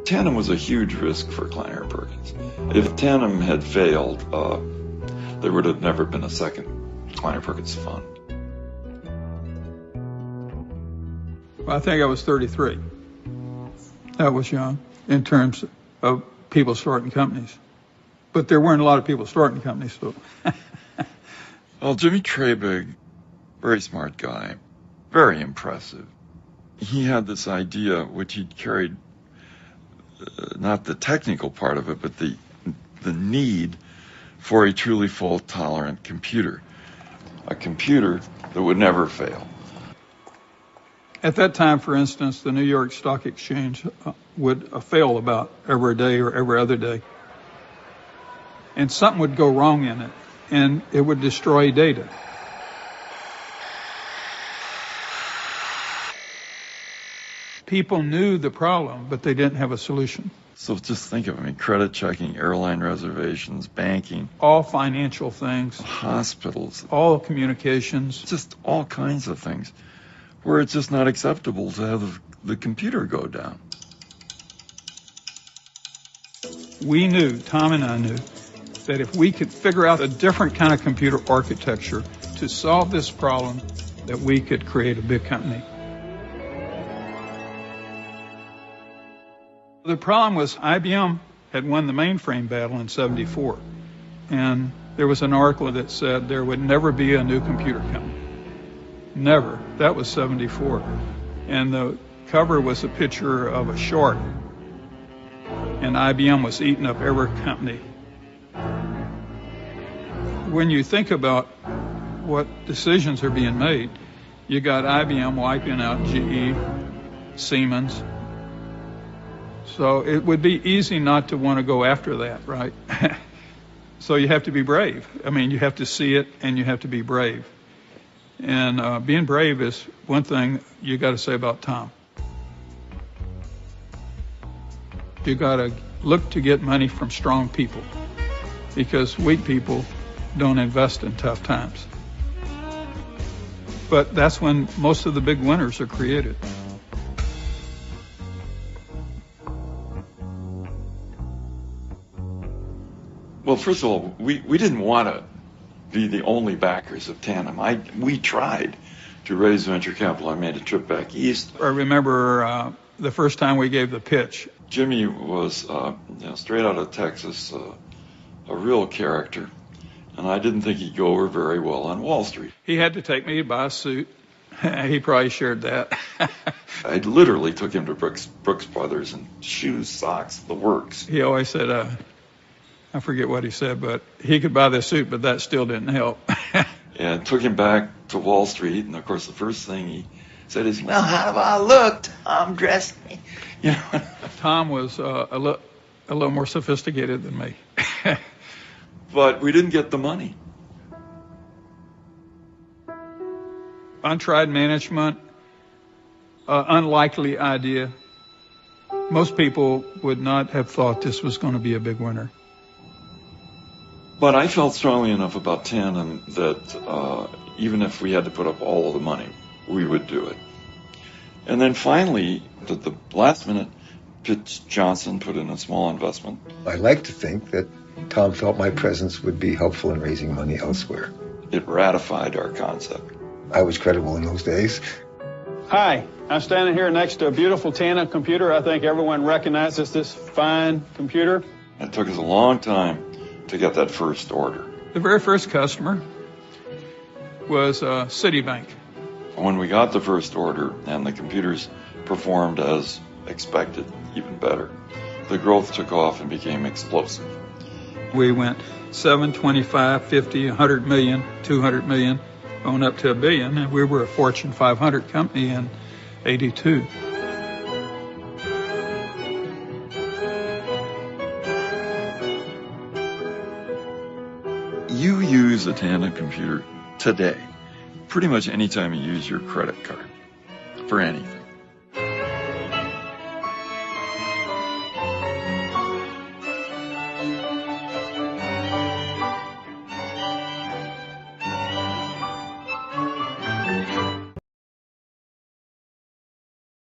Tandem was a huge risk for Kleiner Perkins. If Tandem had failed, there would have never been a second Kleiner Perkins fund. Well, I think I was 33. That was young in terms of people starting companies. But there weren't a lot of people starting companies, so. Well, Jimmy Treybig, very smart guy, very impressive. He had this idea, which he'd carried, not the technical part of it, but the need for a truly fault-tolerant computer. A computer that would never fail. At that time, for instance, the New York Stock Exchange would fail about every day or every other day. And something would go wrong in it, and it would destroy data. People knew the problem, but they didn't have a solution. So just think of it, credit checking, airline reservations, banking. All financial things. Hospitals. All communications. Just all kinds of things where it's just not acceptable to have the computer go down. We knew, Tom and I knew, that if we could figure out a different kind of computer architecture to solve this problem, that we could create a big company. The problem was IBM had won the mainframe battle in '74, and there was an article that said there would never be a new computer company. Never. That was '74. And the cover was a picture of a shark, and IBM was eating up every company. When you think about what decisions are being made, you got IBM wiping out GE, Siemens. So it would be easy not to want to go after that, right? So you have to be brave. You have to see it and you have to be brave. And being brave is one thing you got to say about Tom. You got to look to get money from strong people, because weak people don't invest in tough times. But that's when most of the big winners are created. Well, first of all, we didn't want to be the only backers of Tandem. We tried to raise venture capital. I made a trip back east. I remember the first time we gave the pitch. Jimmy was straight out of Texas, a real character, and I didn't think he'd go over very well on Wall Street. He had to take me to buy a suit. He probably shared that. I literally took him to Brooks Brothers and shoes, socks, the works. He always said, I forget what he said, but he could buy the suit, but that still didn't help. And took him back to Wall Street, and of course the first thing he said is, "Well, how do I look? Tom dressed me." Tom was a little more sophisticated than me. But we didn't get the money. Untried management, unlikely idea. Most people would not have thought this was going to be a big winner. But I felt strongly enough about Tandem that even if we had to put up all of the money, we would do it. And then finally, at the last minute, Pitch Johnson put in a small investment. I like to think that Tom felt my presence would be helpful in raising money elsewhere. It ratified our concept. I was credible in those days. Hi, I'm standing here next to a beautiful Tandem computer. I think everyone recognizes this fine computer. It took us a long time to get that first order. The very first customer was Citibank. When we got the first order and the computers performed as expected, even better, the growth took off and became explosive. We went 7, 25, 50, 100 million, 200 million, on up to $1 billion, and we were a Fortune 500 company in '82. You use a Tandem computer today, pretty much anytime you use your credit card for anything.